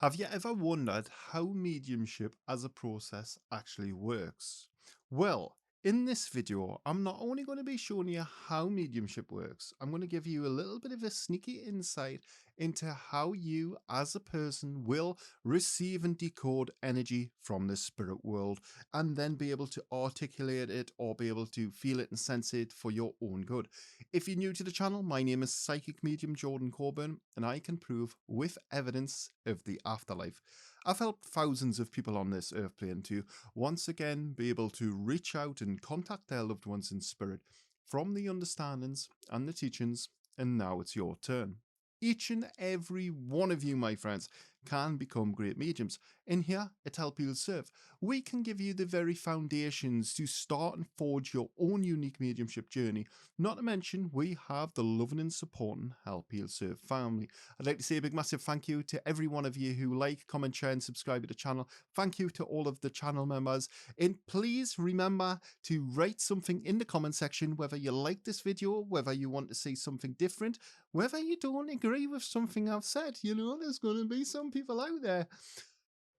Have you ever wondered how mediumship as a process actually works? Well, in this video, I'm not only going to be showing you how mediumship works, I'm going to give you a little bit of a sneaky insight into how you as a person will receive and decode energy from the spirit world and then be able to articulate it or be able to feel it and sense it for your own good. If you're new to the channel, my name is Psychic Medium Jordan Coburn, and I can prove with evidence of the afterlife. I've helped thousands of people on this earth plane to once again be able to reach out and contact their loved ones in spirit from the understandings and the teachings, and now it's your turn. Each and every one of you, my friends, can become great mediums. In here at Help You'll Serve, we can give you the very foundations to start and forge your own unique mediumship journey. Not to mention, we have the loving and supporting Help Heal Serve family. I'd like to say a big massive thank you to every one of you who like, comment, share, and subscribe to the channel. Thank you to all of the channel members. And please remember to write something in the comment section, whether you like this video, whether you want to see something different, whether you don't agree with something I've said. You know, there's going to be some people out there.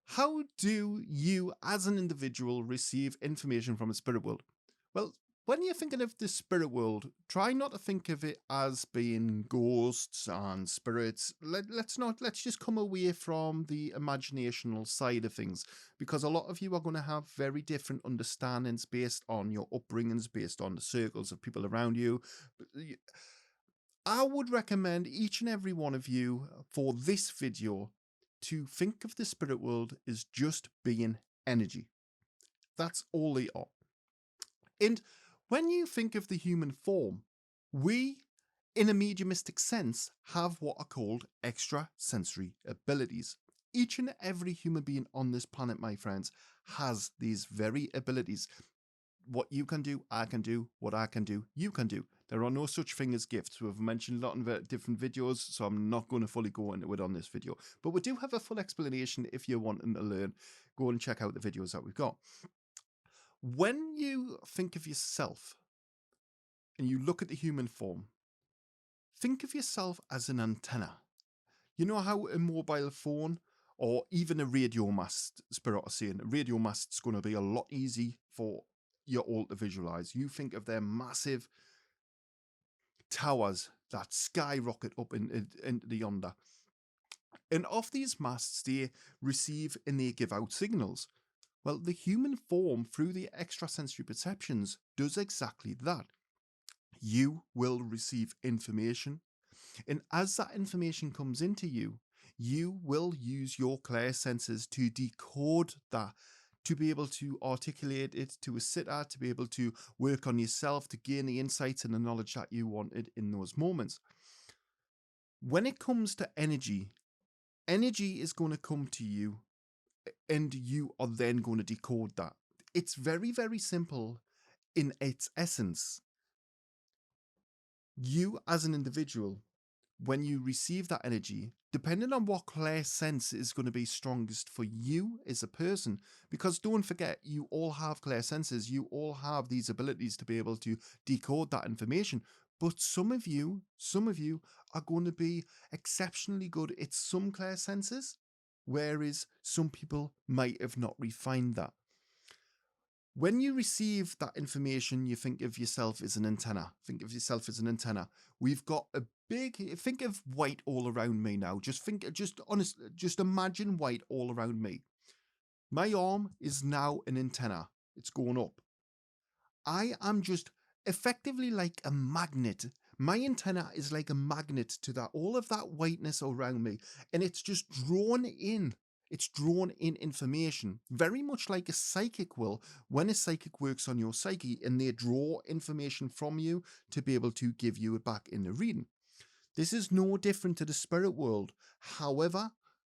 How do you, as an individual, receive information from the spirit world? Well, when you're thinking of the spirit world, try not to think of it as being ghosts and spirits. Let's just come away from the imaginational side of things, because a lot of you are going to have very different understandings based on your upbringings, based on the circles of people around you. I would recommend each and every one of you for this video to think of the spirit world as just being energy. That's all they are. And when you think of the human form, we, in a mediumistic sense, have what are called extrasensory abilities. Each and every human being on this planet, my friends, has these very abilities. What you can do, I can do. What I can do, you can do. There are no such thing as gifts. We've mentioned a lot in different videos, so I'm not going to fully go into it on this video. But we do have a full explanation if you're wanting to learn. Go and check out the videos that we've got. When you think of yourself and you look at the human form, think of yourself as an antenna. You know how a mobile phone or even a radio mast, Spirit are saying, a radio mast's going to be a lot easy for you all to visualize. You think of their massive towers that skyrocket up into the yonder. And off these masts, they receive and they give out signals. Well, the human form, through the extrasensory perceptions, does exactly that. You will receive information, and as that information comes into you, you will use your clear senses to decode that, to be able to articulate it to a sitter, to be able to work on yourself, to gain the insights and the knowledge that you wanted in those moments. When it comes to energy, energy is going to come to you and you are then going to decode that. It's very, very simple in its essence. You as an individual, when you receive that energy, depending on what clear sense is going to be strongest for you as a person, because don't forget, you all have clear senses, you all have these abilities to be able to decode that information. But some of you are going to be exceptionally good at some clear senses, whereas some people might have not refined that. When you receive that information, you think of yourself as an antenna. Think of yourself as an antenna. We've got a big, think of white all around me now. Just imagine white all around me. My arm is now an antenna. It's going up. I am just effectively like a magnet. My antenna is like a magnet to that, all of that whiteness around me, and it's just drawn in. It's drawn in information, very much like a psychic will when a psychic works on your psyche and they draw information from you to be able to give you it back in the reading. This is no different to the spirit world. However,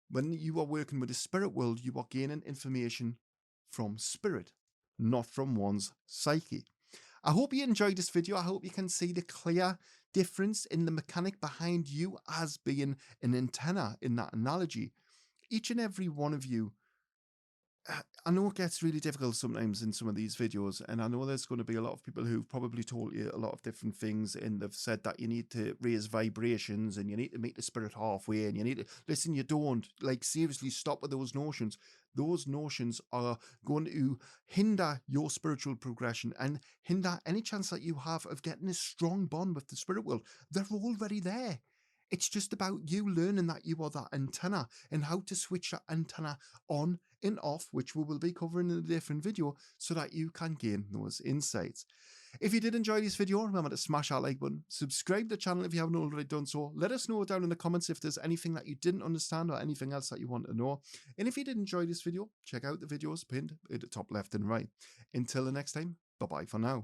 when you are working with the spirit world, you are gaining information from spirit, not from one's psyche. I hope you enjoyed this video. I hope you can see the clear difference in the mechanic behind you as being an antenna in that analogy. Each and every one of you I know it gets really difficult sometimes in some of these videos, and I know there's going to be a lot of people who've probably told you a lot of different things, and they've said that you need to raise vibrations and you need to meet the spirit halfway, and you need to listen. You don't, like, seriously stop with those notions. Those notions are going to hinder your spiritual progression and hinder any chance that you have of getting a strong bond with the spirit world. They're already there. It's just about you learning that you are that antenna and how to switch that antenna on and off, which we will be covering in a different video, so that you can gain those insights. If you did enjoy this video, remember to smash that like button, subscribe to the channel if you haven't already done so. Let us know down in the comments if there's anything that you didn't understand or anything else that you want to know. And if you did enjoy this video, check out the videos pinned at the top left and right. Until the next time, bye bye for now.